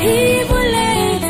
Hi bule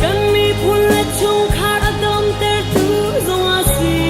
Kan mi pun le chung khar adom ter tu zong asi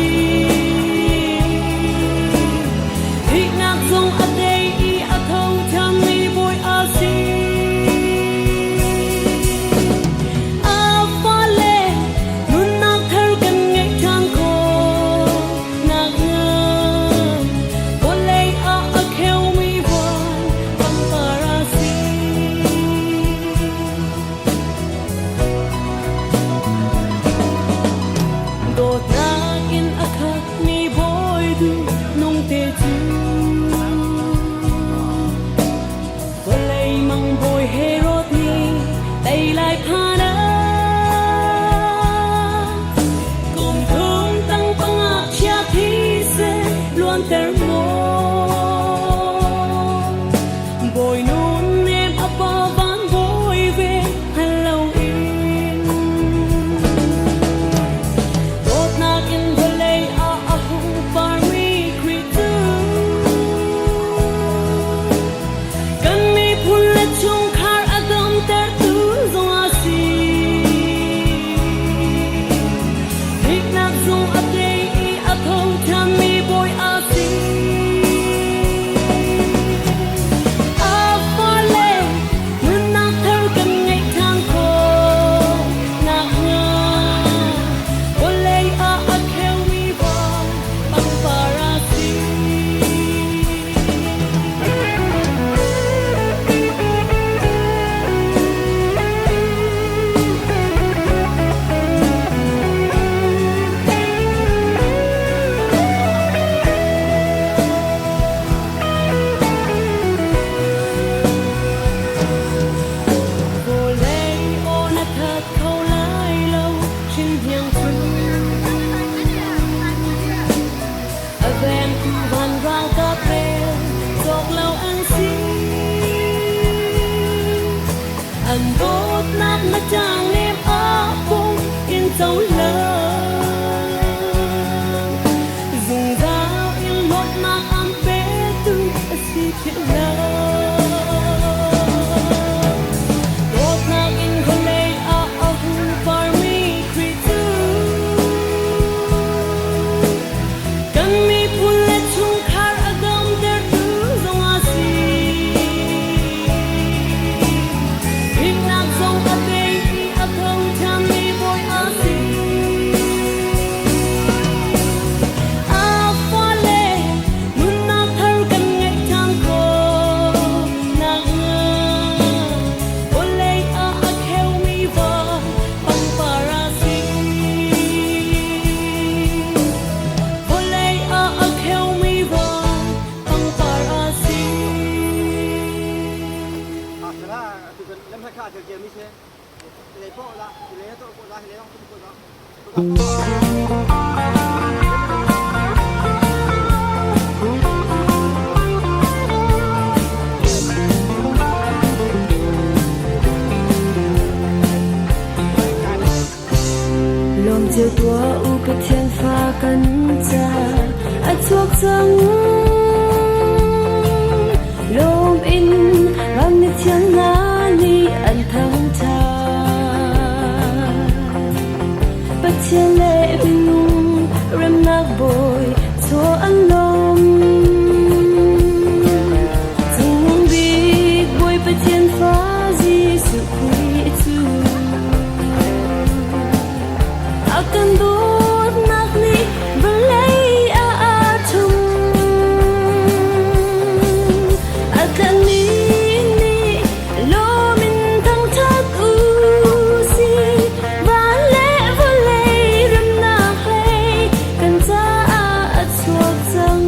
hiang chu a ven ku van rang ka pe sok lâu an si an đốt nát na chang nem a bông in dấu lơ dùng dao in lót na an pe tu a si thiện lơ đốt na in con lê a hun far mi kri tu kan mi pun le chung khar agam der tu zong a si in nak zong a be a thong chan mi boy a si a fa le mun na thar kan ngai chan ko na o le a kheu mi va pang para si o le a kheu mi va pang para si là từ gần lâm thạch khả kiểu mi xe lấy bộ ra thì lấy tôi bộ ra thì lấy không bộ ra lòng chiều tua u cái thiên pha cắn cha a chuộc răng lom in ram ni thiên na ni an thăng cha bất thiên lệ bình nung rem nak boy cho an lom tung bi boy bất thiên pha gì sự quý tu akan đốt nát ni belai a thum akan ni lo min thang thak u si ba le belai ram na hay kan cha a chuak chang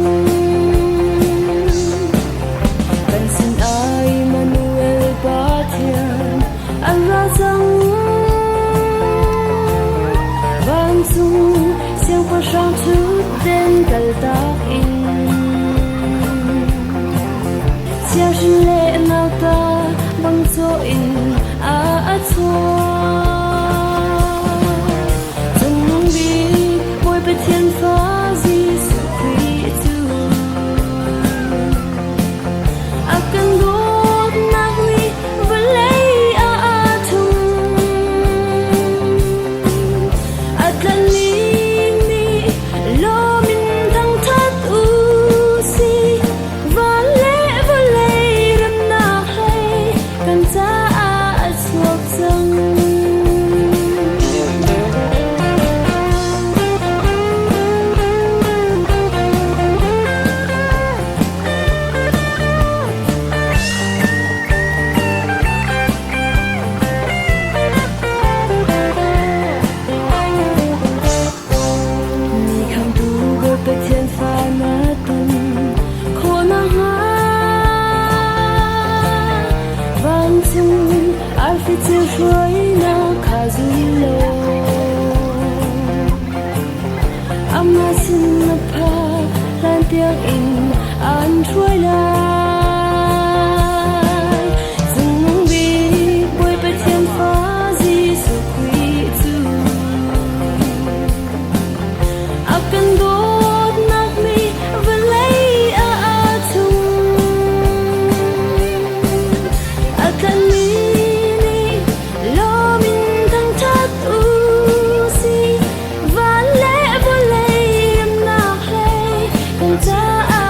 kan sin ai manuel pathian an ra chang vang dung siêu qua sang chút đến gần ta in chia sinh lệ nào ta vang cho in a chua từng bi bồi bê thiên phá gì sự quý tu a cần đốt nát mi vẫn lấy a thung akan ni lo min thang thak u si va le ram na hay kan cha a chuak chang mi khang du go pe thiên pha na tun kho na ha van chung ar fi chiu shuai na kha zu lo amma sin na pha lan tiang in an shuai la dung bi boy pe thiên pha gì su quý tu akan đốt nát mi vẫn lấy a thum akan ni lo min thang thak u si va le ram na hay kan cha a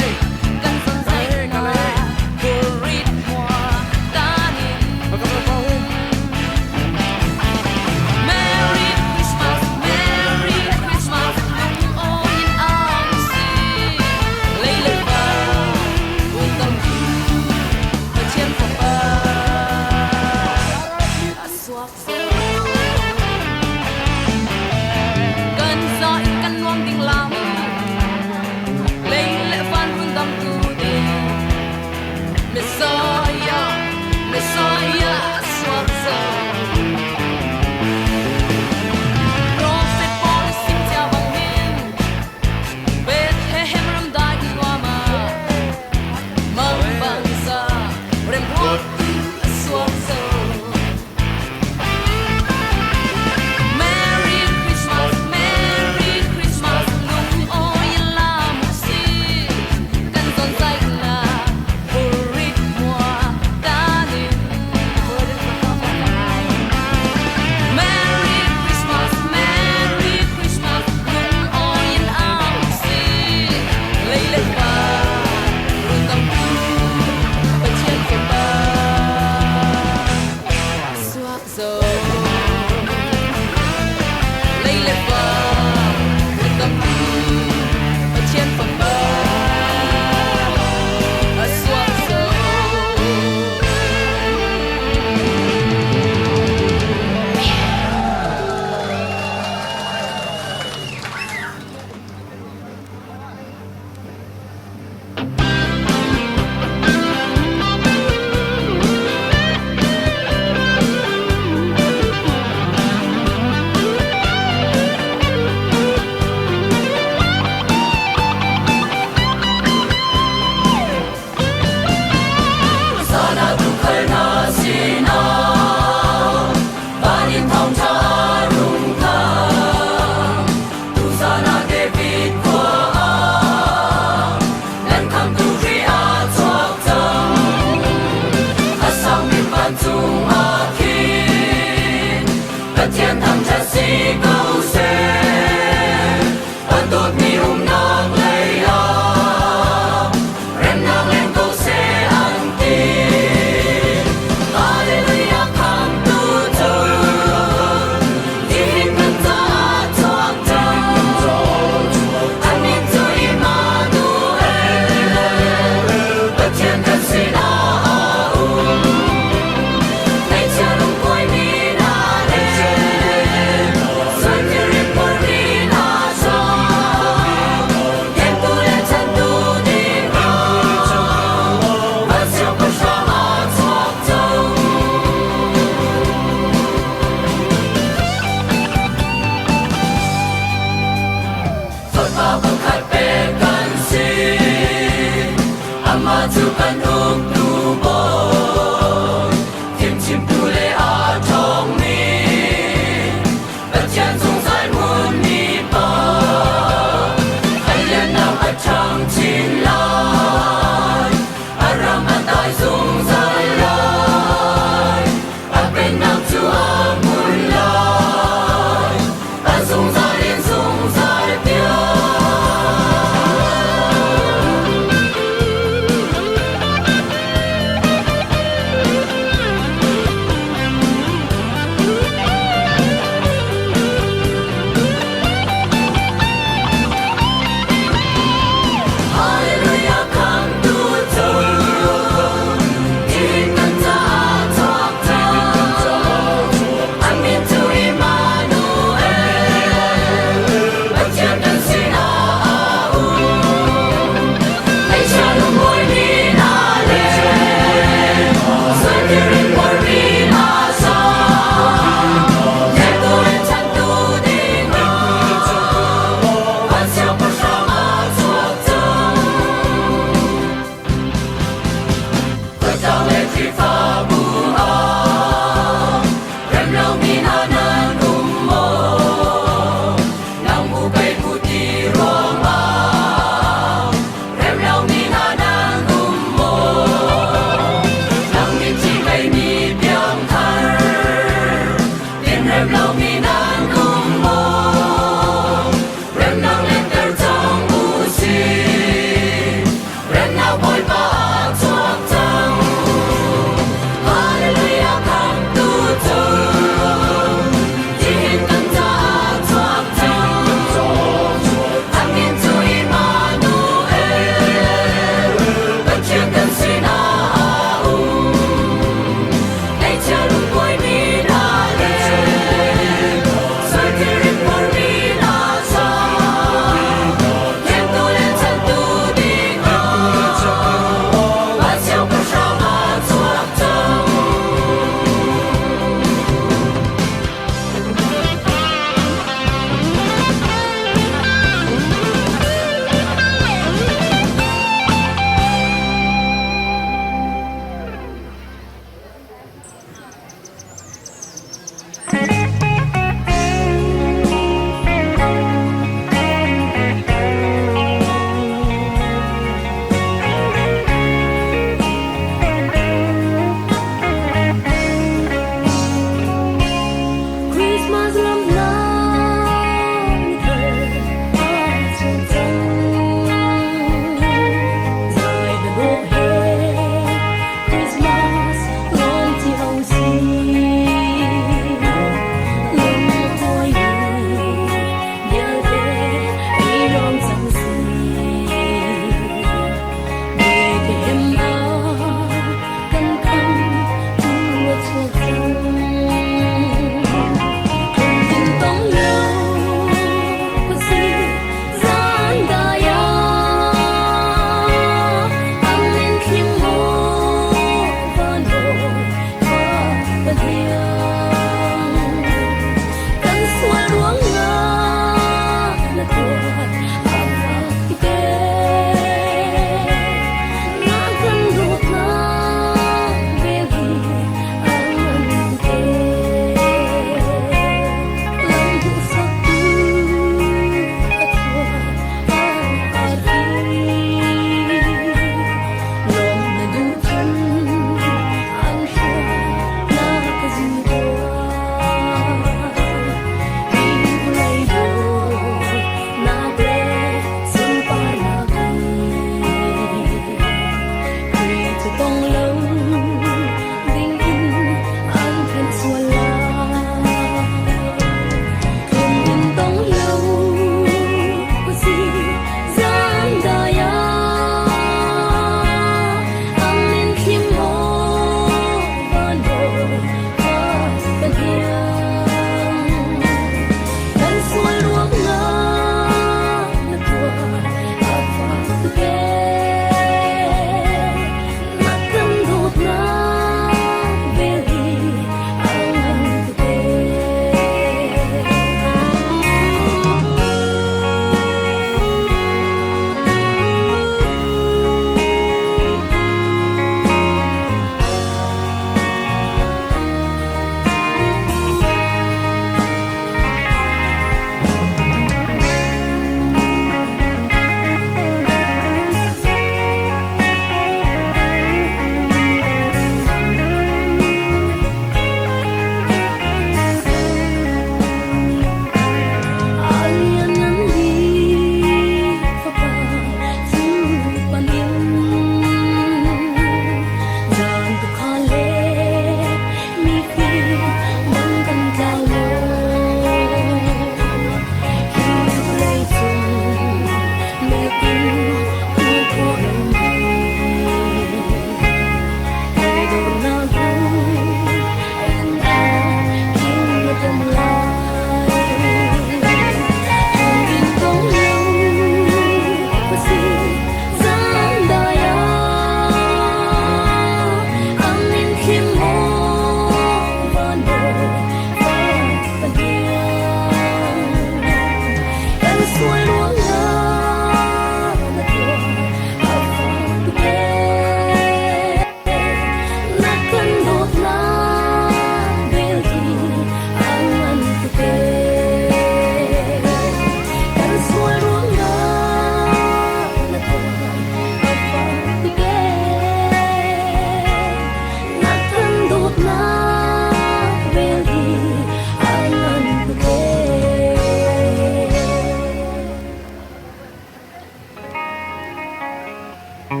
cùng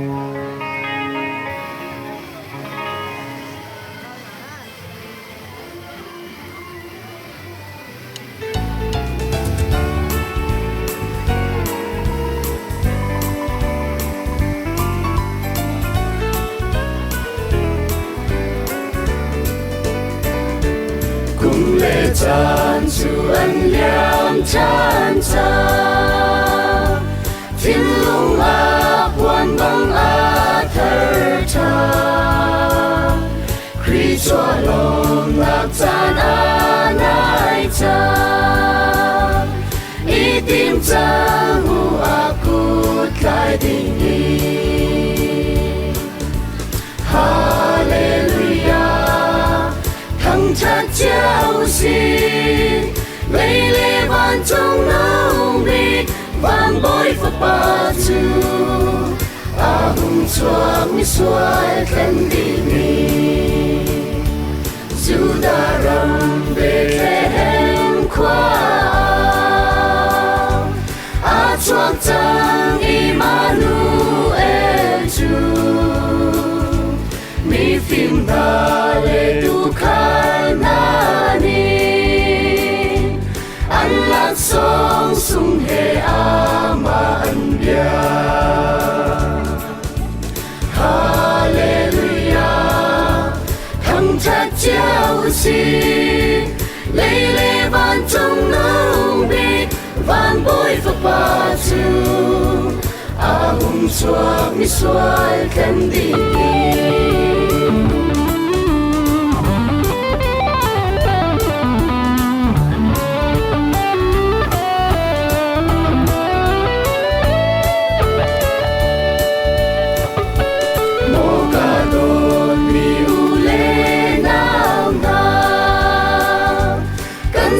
lệ tràn dù anh liam chan cha thiên lung a quan băng a thơ cha khi cho lòng lạc chan a nai cha ý tim cha hu a cút lại tình đi Hallelujah thăng chất chiếu xin lấy lê van trong nông bị van bối phật ba chu a hùng chuak mi xoay khen đi mi dù đã rầm về khen khoa a chuak chang Emmanuel chu mi phim ta lệ tu khai na ni an lạc song sung he a ma an bia Hallelujah thăng chất chiếu xin lấy lê van trong nông bị van bối phật ba chu a hùng chuak mi xoay khen đi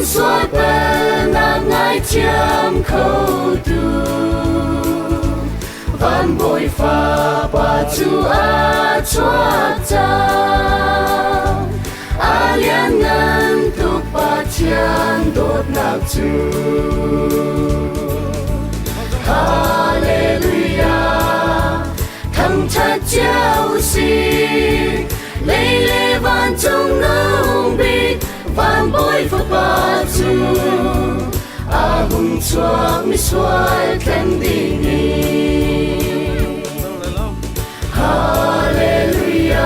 xoay bên nàng ngài chiêm khâu tu van bồi pha ba chu a choa cha a liên ngân tục ba chiên đốt nạc chu Hallelujah thăng chất chiếu xin lấy lê van trong nông bị van bối phật ba chu a hùng chuak mi xoay khen đi ni Hallelujah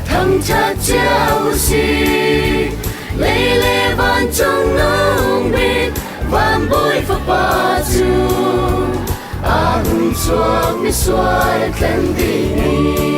thăng chất chiếu xin lấy lê van trong nông bị van bối phật ba chu a hùng chuak mi xoay khen đi ni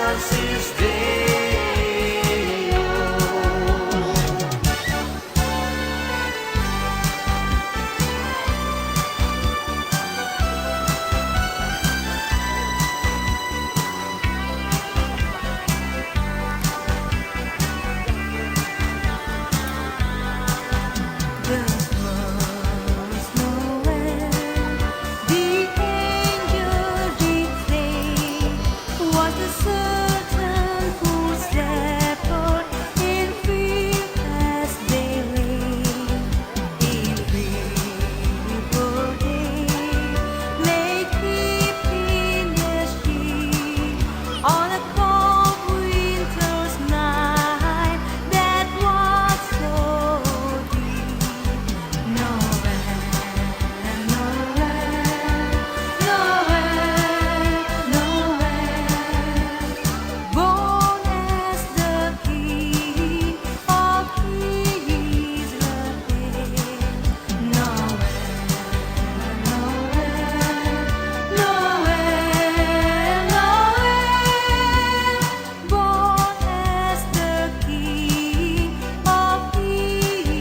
Francis Deo. On a cold winter's night that was so deep, nowhere, born as the King of Israel, born as the King of Israel.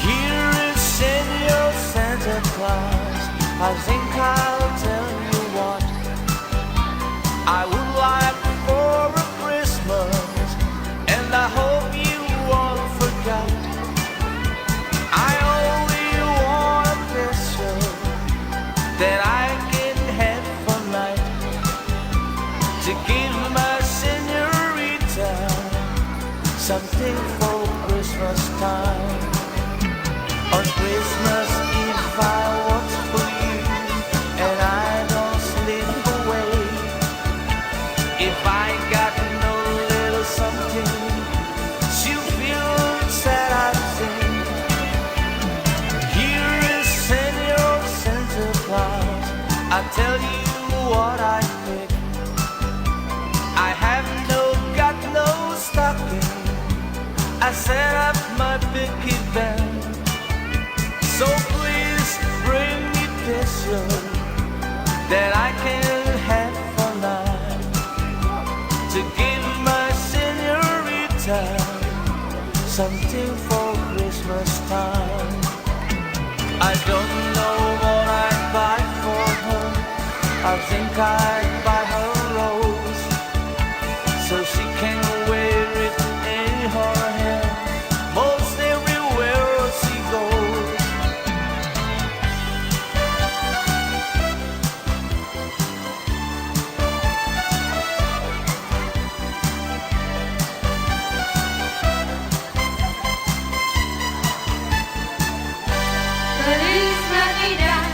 Here is Senor Santa Claus. I think I'll tell you what I would like for a Christmas, and I hope you all forgot. I only want a picture that I can have for night to give my senorita something for Christmas time. On Christmas Eve I watch for you, and I don't slip away. If I got no little something, she'll feel sad, I think. Here is Senor Santa Claus, I tell you what I pick. I have got no stocking. I set up my picky band. So please bring me picture that I can have for night to give my senorita something for Christmas time. I don't know what I'd buy for her. I think I'd buy her a rose so she can wear it in her hair most everywhere she goes. Feliz Navidad,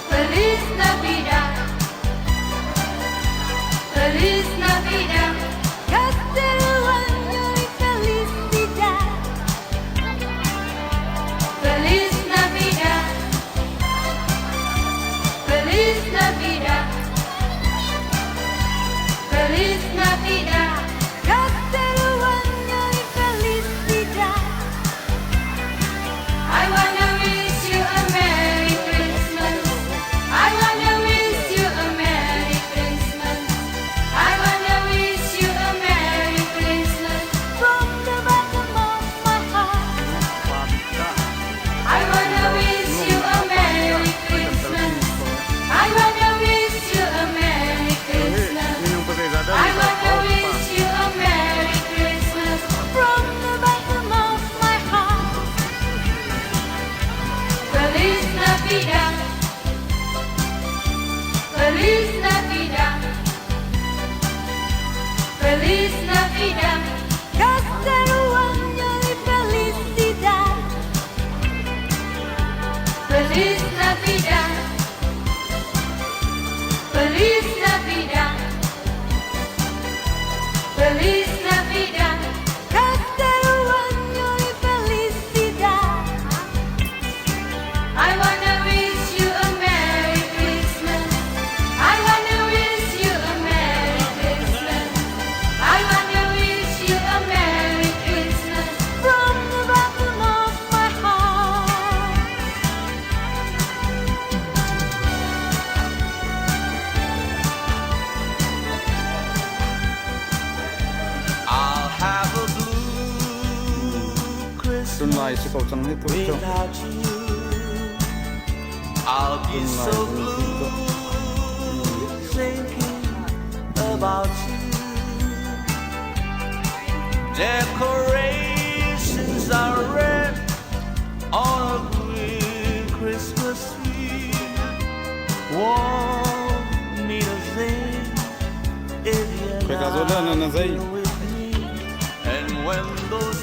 Feliz Navidad, Feliz Navidad, Castello año y felicidad. Feliz Navidad, Feliz Navidad, Feliz Navidad, Castello año y felicidad. I wanna wish you a Merry Christmas. I wanna wish you a Merry Christmas. I wanna wish you a Merry Christmas from the bottom of my heart. I wanna wish you a Merry Christmas. I wanna wish you a Merry Christmas. I wanna wish you a Merry Christmas from the bottom of my heart. Feliz Navidad, Feliz Navidad, Feliz Navidad, Castello año y felicidad. Feliz Navidad, Feliz Navidad, Feliz Navidad. lai si ko chang he tu cho Without you, I'll be so blue, thinking about you. Decorations are red on a green Christmas tree. Won't need a thing if you're Kaya ka zola na na zai. not with me. And when those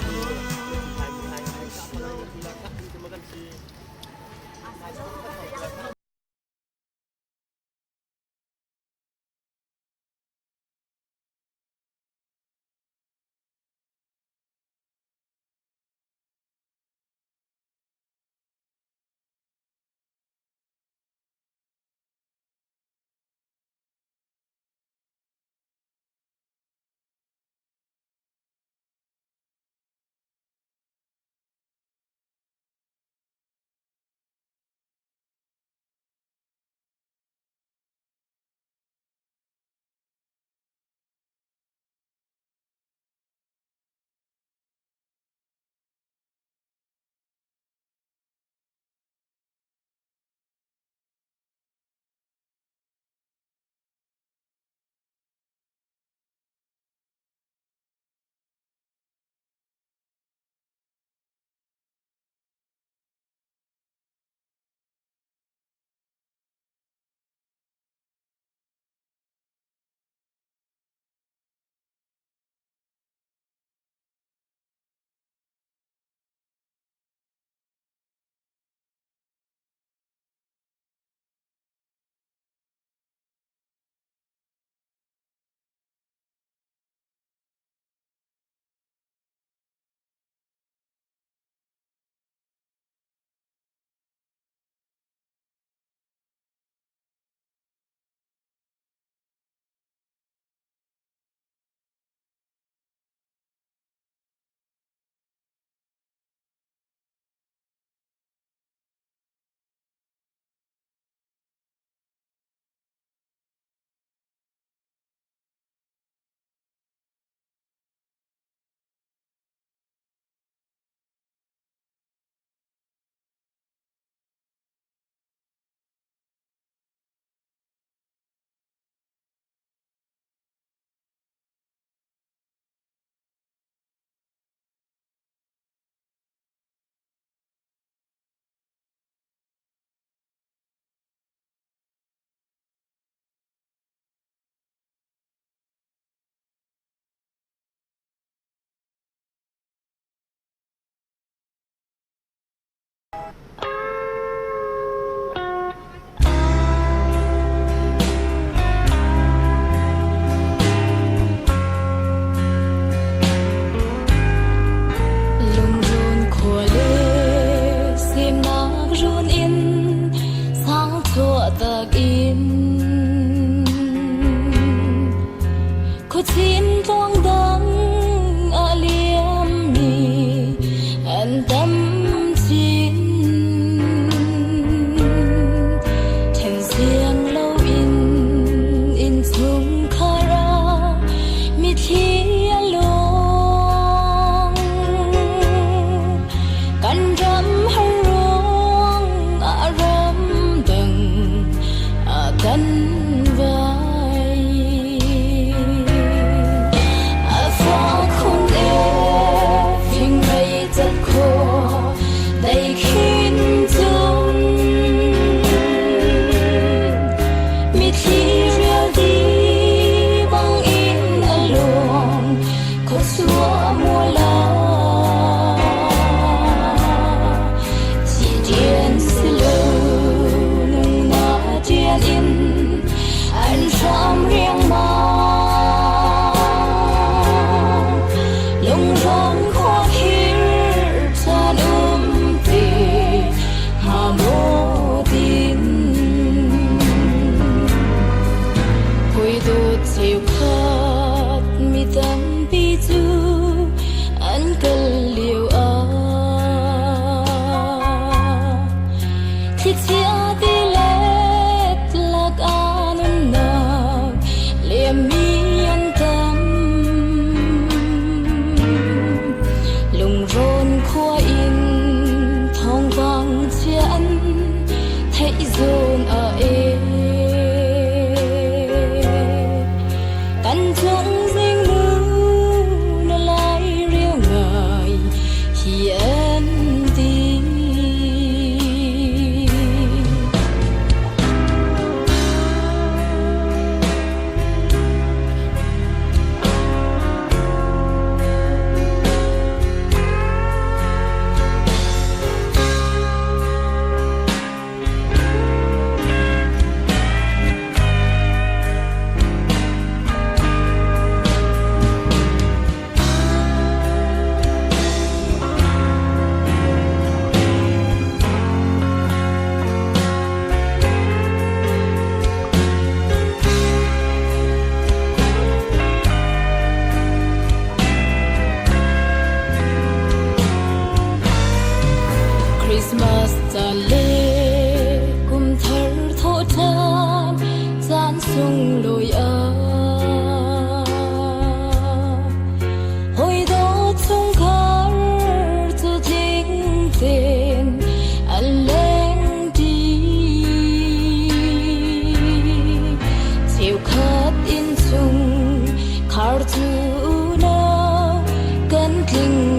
lùng rôn khua in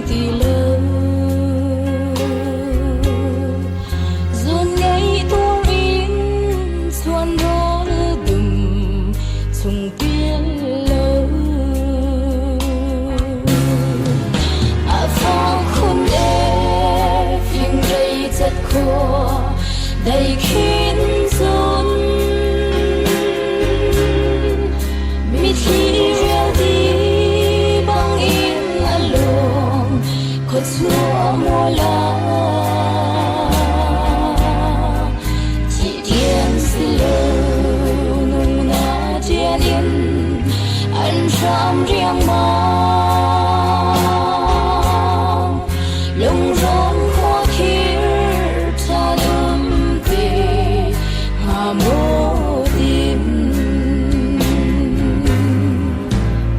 tì lơ dồn ngay tuông in xuân đó đừng sùng tiên lơ à phong khôn đê phiền rây chất khô đầy khiến dồn mi khi reo đi băng in alone khót xua mùa lá chỉ thiên si lơ nung na trên in anh sam riêng mang lung rốn khó khiêu ta đâm về hà mô tim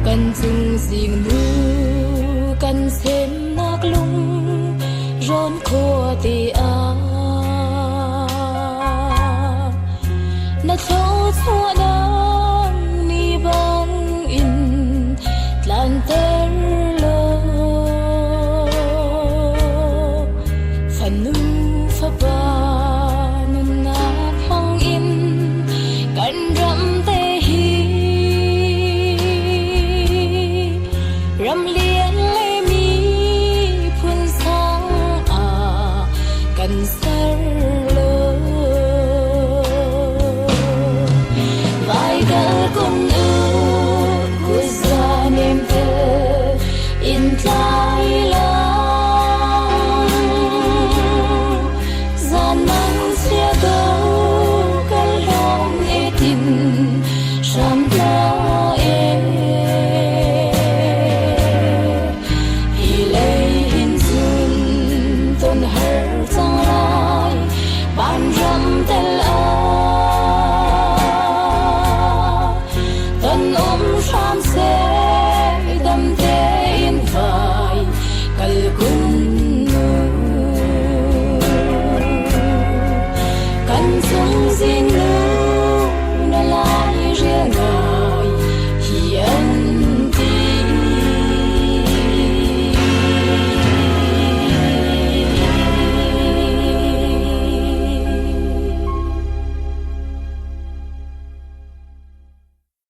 cần dừng riêng nu cần xem nát lung rốn khó tì na cho xua đang ni băng in tlan ter lơ phần nu pha ba nun na hong in cần rắm tê hi rắm liên lê mi phun sang cần sar lơ vai gal con ư của gia niềm thơ in ta